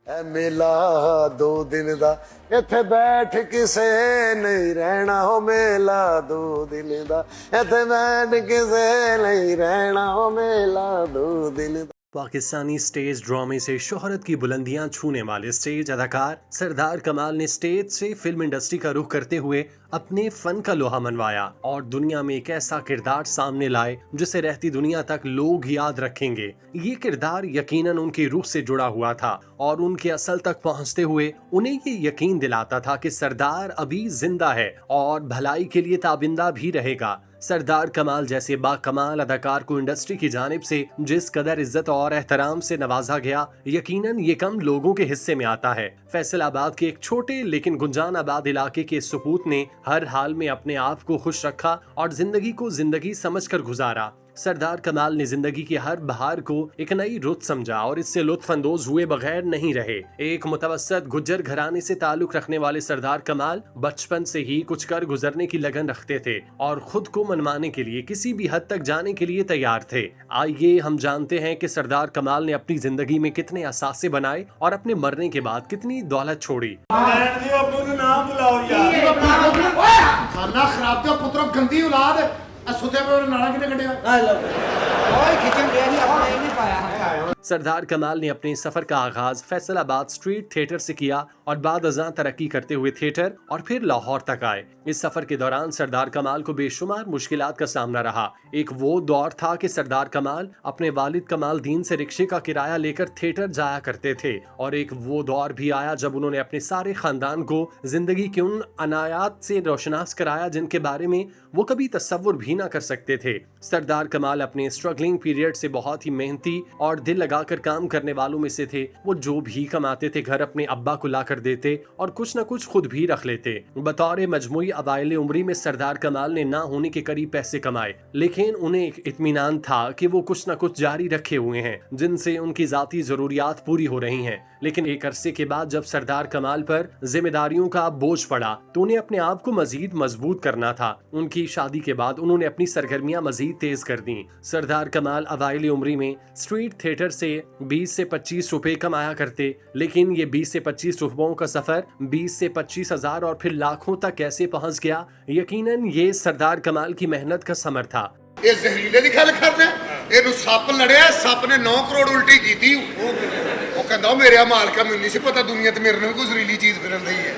ਐ ਮੇਲਾ 2 ਦਿਨ ਦਾ ਇੱਥੇ ਬੈਠ ਕਿਸੇ ਨਹੀਂ ਰਹਿਣਾ ਹੋ ਮੇਲਾ 2 ਦਿਨ ਦਾ ਇੱਥੇ ਬੈਠ ਕਿਸੇ ਨਹੀਂ ਰਹਿਣਾ हो मेला 2 दिन ਦਾ। पाकिस्तानी स्टेज ड्रामे से शोहरत की बुलंदियां छूने वाले स्टेज अदाकार सरदार कमाल ने स्टेज से फिल्म इंडस्ट्री का रुख करते हुए अपने फन का लोहा मनवाया और दुनिया में एक ऐसा किरदार सामने लाए जिसे रहती दुनिया तक लोग याद रखेंगे। ये किरदार यकीनन उनकी रूह से जुड़ा हुआ था और उनके असल तक पहुंचते हुए उन्हें ये यकीन दिलाता था कि सरदार अभी जिंदा है और भलाई के लिए ताबिंदा भी रहेगा। सरदार कमाल जैसे बाकमाल अदाकार को इंडस्ट्री की जानिब से जिस कदर इज्जत और एहतराम से नवाजा गया, यकीनन ये कम लोगों के हिस्से में आता है। फैसलाबाद के एक छोटे लेकिन गुंजान आबाद इलाके के सपूत ने हर हाल में अपने आप को खुश रखा और जिंदगी को जिंदगी समझकर गुजारा। सरदार कमाल ने जिंदगी की हर बहार को एक नई रुत समझा और इससे लुत्फ अंदोज हुए बगैर नहीं रहे। एक मुतवस्सत गुज्जर घराने से ताल्लुक रखने वाले सरदार कमाल बचपन से ही कुछ कर गुजरने की लगन रखते थे और खुद को मनवाने के लिए किसी भी हद तक जाने के लिए तैयार थे। आइए हम जानते हैं कि सरदार कमाल ने अपनी जिंदगी में कितने असासे बनाए और अपने मरने के बाद कितनी दौलत छोड़ी। खाना खराब दे पुत्रो गंदी औलाद सुते पे नाला किने कड्डिया ओए किचन गया नहीं अपने नहीं पाया। सरदार कमाल ने अपने सफर का आगाज फैसलाबाद स्ट्रीट थिएटर से किया और बाद अज़ां तरक्की करते हुए थिएटर और फिर लाहौर तक आए। इस सफर के दौरान सरदार कमाल को बेशुमार मुश्किलात का सामना रहा। एक वो दौर था कि सरदार कमाल अपने वालिद कमाल दीन से रिक्शे का किराया लेकर थिएटर जाया करते थे और एक वो दौर भी आया जब उन्होंने अपने सारे खानदान को जिंदगी के उन अनायात से रोशनास कराया जिनके बारे में वो कभी तस्वुर भी ना कर सकते थे। सरदार कमाल अपने स्ट्रगलिंग पीरियड से बहुत ही मेहनती और दिल लगाकर काम करने वालों में से थे। वो जो भी कमाते थे घर अपने अब्बा को ला कर देते और कुछ न कुछ खुद भी रख लेते। बतौर मजमुई अवाइल उम्री में सरदार कमाल ने ना होने के करीब पैसे कमाए, लेकिन उन्हें एक इत्मीनान था कि वो कुछ न कुछ जारी रखे हुए हैं जिनसे उनकी जाती जरूरियात पूरी हो रही हैं। लेकिन एक अरसे के बाद जब सरदार कमाल पर जिम्मेदारियों का बोझ पड़ा तो उन्हें अपने आप को मजीद मजबूत करना था। उनकी शादी के बाद उन्होंने अपनी सरगर्मियां मजीद तेज कर दी। सरदार कमाल अवाइल उम्री में स्ट्रीट थिएटर से 20 से 25 रुपए कमाया करते, लेकिन ये 20 से 25 रुपयों का सफर 20 से 25 हजार और फिर लाखों तक कैसे पहुंच गया, यकीनन ये सरदार कमाल की मेहनत का समर था। ये जहरीले दी गल करदे ਇਹਨੂੰ ਸੱਪ ਲੜਿਆ ਸੱਪ ਨੇ 9 ਕਰੋੜ ਉਲਟੀ ਕੀਤੀ ਉਹ ਕਹਿੰਦਾ ਮੇਰੇ ਮਾਲਕਾ ਮੈਨੂੰ ਨਹੀਂ ਸੀ ਪਤਾ ਦੁਨੀਆ ਤੇ ਮੇਰੇ ਨਾਲ ਵੀ ਕੋਈ ਜ਼ਹਿਰੀਲੀ ਚੀਜ਼ ਫਿਰਨ ਰਹੀ ਹੈ।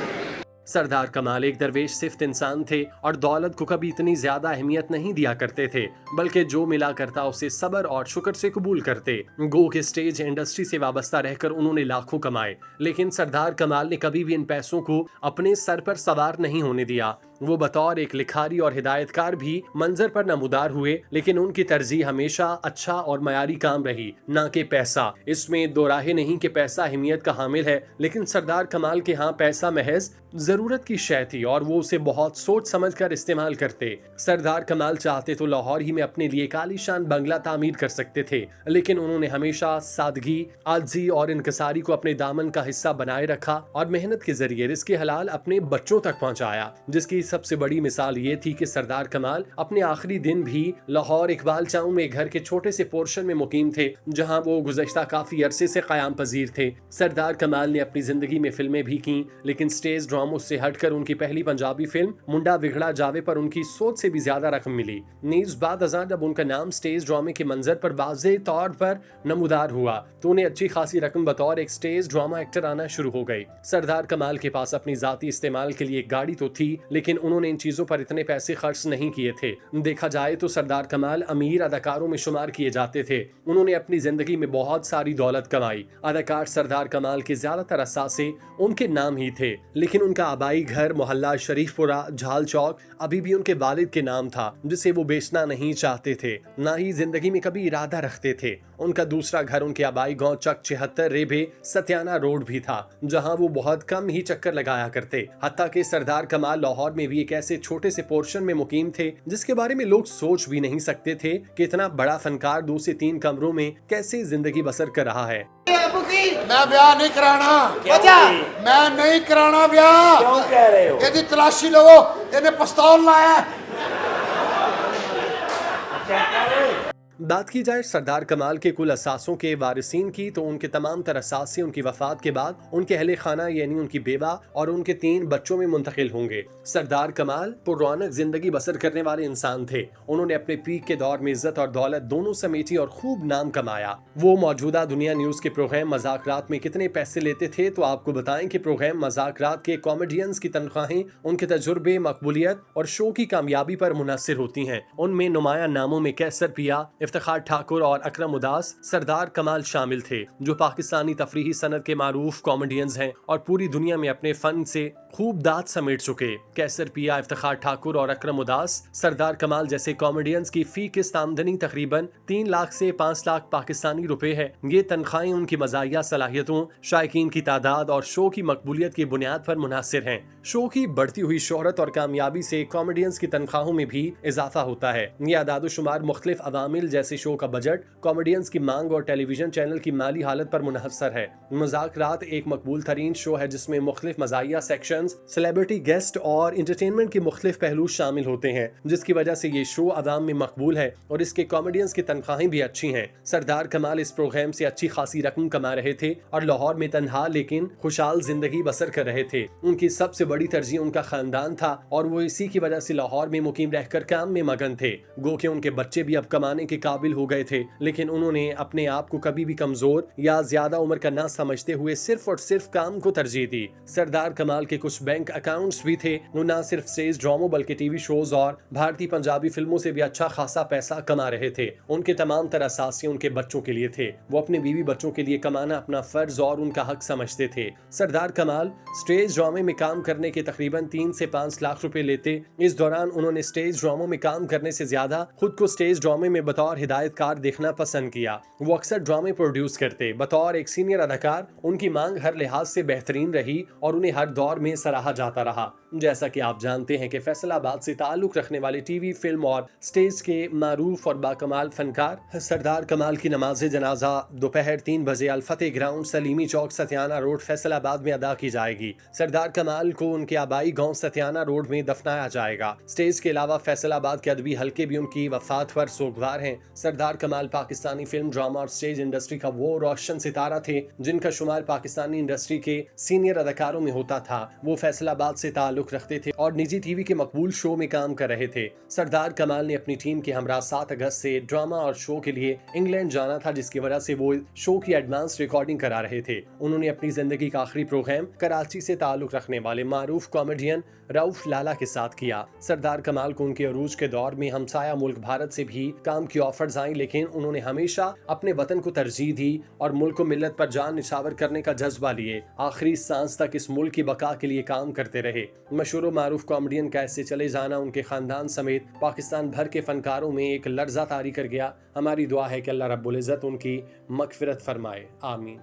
सरदार कमाल एक दरवेश सिफ्त इंसान थे और दौलत को कभी इतनी ज्यादा अहमियत नहीं दिया करते थे, बल्कि जो मिला करता उसे सब्र और शुक्र से कबूल करते। गो के स्टेज इंडस्ट्री से वाबस्ता रहकर उन्होंने लाखों कमाए, लेकिन सरदार कमाल ने कभी भी इन पैसों को अपने सर पर सवार नहीं होने दिया। वो बतौर एक लिखारी और हिदायतकार भी मंजर पर नमूदार हुए, लेकिन उनकी तरजीह हमेशा अच्छा और मयारी काम रही, ना कि पैसा। इसमें दो राहे नहीं कि पैसा अहमियत का हामिल है, लेकिन सरदार कमाल के यहाँ पैसा महज जरूरत की शय थी और वो उसे बहुत सोच समझ कर इस्तेमाल करते। सरदार कमाल चाहते तो लाहौर ही में अपने लिए कालीशान बंगला तामीर कर सकते थे, लेकिन उन्होंने हमेशा सादगी, आजी और इनकसारी को अपने दामन का हिस्सा बनाए रखा और मेहनत के जरिए रिज़्क़े हलाल अपने बच्चों तक पहुँचाया। जिसकी सबसे बड़ी मिसाल ये थी कि सरदार कमाल अपने आखिरी दिन भी लाहौर इकबाल चाउ में घर के छोटे से पोर्शन में मुकीम थे, जहां वो गुज़श्ता काफी अरसे से क़याम पजीर थे। सरदार कमाल ने अपनी जिंदगी में फिल्में भी की, लेकिन स्टेज ड्रामों से हटकर उनकी पहली पंजाबी फिल्म मुंडा विगड़ा जावे पर उनकी सोच से भी ज्यादा रकम मिली। नीज बाद अज़ां जब उनका नाम स्टेज ड्रामे के मंजर पर वाज़े तौर पर नमूदार हुआ तो उन्हें अच्छी खासी रकम बतौर एक स्टेज ड्रामा एक्टर आना शुरू हो गई। सरदार कमाल के पास अपनी जाती इस्तेमाल के लिए एक गाड़ी तो थी, लेकिन उन्होंने इन चीजों पर इतने पैसे खर्च नहीं किए थे। देखा जाए तो सरदार कमाल अमीर अदाकारों में शुमार किए जाते थे। उन्होंने अपनी जिंदगी में बहुत सारी दौलत कमाई। अदाकार सरदार कमाल के ज्यादातर असासे उनके नाम ही थे, लेकिन उनका आबाई घर मोहल्ला शरीफपुरा झाल चौक अभी भी उनके वालिद के नाम था, जिसे वो बेचना नहीं चाहते थे, ना ही जिंदगी में कभी इरादा रखते थे। उनका दूसरा घर उनके आबाई गांव चक 76 रेबे सत्याना रोड भी था, जहां वो बहुत कम ही चक्कर लगाया करते। हत्ता कि सरदार कमाल लाहौर में भी एक ऐसे छोटे से पोर्शन में मुकीम थे जिसके बारे में लोग सोच भी नहीं सकते थे कि इतना बड़ा फनकार 2 से 3 कमरों में कैसे जिंदगी बसर कर रहा है। मैं ब्याह नहीं कराना, मैं नहीं कराना ब्याह। क्यों कह रहे हो? यदि तलाशी लो, इन्हें पिस्तौल लाया। बात की जाए सरदार कमाल के कुल असासों के वारिसीन की तो उनके तमाम तर असासे उनकी वफात के बाद उनके अहले खाना यानी उनकी बेवा और उनके 3 बच्चों में मुंतकिल होंगे। सरदार कमाल पुरौनक जिंदगी बसर करने वाले इंसान थे। उन्होंने अपने पीक के दौर में इज्जत और दौलत दोनों समेटी और खूब नाम कमाया। वो मौजूदा दुनिया न्यूज के प्रोग्राम मजाकरात में कितने पैसे लेते थे तो आपको बताएं कि प्रोग्राम मजाकरात के कॉमेडियंस की तनख्वाहें उनके तजुर्बे, मकबूलियत और शो की कामयाबी पर मुनहसर होती हैं। उनमें नुमाया नामों में कैसर पिया, इफ्तिखार ठाकुर और अकरम उदास, सरदार कमाल शामिल थे, जो पाकिस्तानी तफरीही सनत के मारूफ कॉमेडियंस हैं और पूरी दुनिया में अपने फन से खूब दाद समेट चुके। कैसर पिया, इफ्तिखार ठाकुर और अकरम उदास सरदार कमाल जैसे कॉमेडियंस की फी किस्त आमदनी तकरीबन 3 लाख से 5 लाख पाकिस्तानी रुपए है। ये तनख्वाहें उनकी मज़ाहिया सलाहियतों, शायकीन की तादाद और शो की मकबूलियत की बुनियाद पर मुनहसर हैं। शो की बढ़ती हुई शोहरत और कामयाबी से कॉमेडियंस की तनख्वाहों में भी इजाफा होता है। ये आदादुशुमार मुख्तलिफ अवामिल जैसे शो का बजट, कॉमेडियंस की मांग और टेलीविजन चैनल की माली हालत पर मुनहसर है। मजाकरात एक मकबूल तरीन शो है जिसमें मुख्तलिफ मज़ाहिया सेक्शंस, सेलिब्रिटी गेस्ट और इंटरटेनमेंट के मुख्तलिफ पहलू शामिल होते हैं, जिसकी वजह से ये शो अवाम में मकबूल है और इसके कॉमेडियंस की तनख्वाहें भी अच्छी हैं। सरदार कमाल इस प्रोग्राम से अच्छी खासी रकम कमा रहे थे और लाहौर में तनहा लेकिन खुशहाल जिंदगी बसर कर रहे थे। उनकी सबसे बड़ी तरजीह उनका खानदान था और वो इसी की वजह से लाहौर में मुकीम रहकर काम में मगन थे। गो के उनके बच्चे भी अब कमाने के काबिल हो गए थे, लेकिन उन्होंने अपने आप को कभी भी कमजोर या ज्यादा उम्र का ना समझते हुए सिर्फ और सिर्फ काम को तरजीह दी। सरदार कमाल के कुछ बैंक अकाउंट्स भी थे। वो न सिर्फ स्टेज ड्रामों बल्कि टीवी शोज और भारतीय पंजाबी फिल्मों से भी अच्छा खासा पैसा कमा रहे थे। उनके तमाम तरह असासे उनके बच्चों के लिए थे। वो अपने बीवी बच्चों के लिए कमाना अपना फर्ज और उनका हक समझते थे। सरदार कमाल स्टेज ड्रामे में काम करने के तकरीबन 3 से 5 लाख रुपए लेते। इस दौरान उन्होंने स्टेज ड्रामों में काम करने से ज्यादा खुद को स्टेज ड्रामे में बतौर हिदायतकार देखना पसंद किया। वो अक्सर ड्रामे प्रोड्यूस करते। बतौर एक सीनियर अदाकार उनकी मांग हर लिहाज से बेहतरीन रही और उन्हें हर दौर में सराहा जाता रहा। जैसा कि आप जानते हैं कि फैसलाबाद से ताल्लुक रखने वाले टीवी, फिल्म और स्टेज के मारूफ और बाकमाल फनकार सरदार कमाल की नमाज जनाजा दोपहर 3 बजे अल-फतेह ग्राउंड, सलीमी चौक, सतियाना रोड, फैसलाबाद में अदा की जाएगी। सरदार कमाल को उनके आबाई गांव सतियाना रोड में दफनाया जाएगा। स्टेज के अलावा फैसलाबाद के अदबी हल्के भी उनकी वफात पर सोगवार हैं। सरदार कमाल पाकिस्तानी फिल्म, ड्रामा और स्टेज इंडस्ट्री का वो रोशन सितारा थे जिनका शुमार पाकिस्तानी इंडस्ट्री के सीनियर अदाकारों में होता था। वो फैसलाबाद से ताल्लुक रखते थे और निजी टीवी के मकबूल शो में काम कर रहे थे। सरदार कमाल ने अपनी टीम के हमरा 7 अगस्त से ड्रामा और शो के लिए इंग्लैंड जाना था, जिसकी वजह से वो शो की एडवांस रिकॉर्डिंग करा रहे थे। उन्होंने अपनी जिंदगी का आखिरी प्रोग्राम कराची से ताल्लुक रखने वाले मारूफ कॉमेडियन रऊफ लाला के साथ किया। सरदार कमाल को उनके अरूज के दौर में हमसाया मुल्क भारत से भी काम की ऑफर्स आई, लेकिन उन्होंने हमेशा अपने वतन को तरजीह दी और मुल्क को मिल्लत पर जान निछावर करने का जज्बा लिए। आखिरी सांस तक इस मुल्क की बका के लिए काम करते रहे। मशहूर मारूफ कॉमेडियन का ऐसे चले जाना उनके खानदान समेत पाकिस्तान भर के फनकारों में एक लर्जा तारी कर गया। हमारी दुआ है कि अल्लाह रब्बुल इज़्ज़त उनकी मगफिरत फरमाए। आमीन।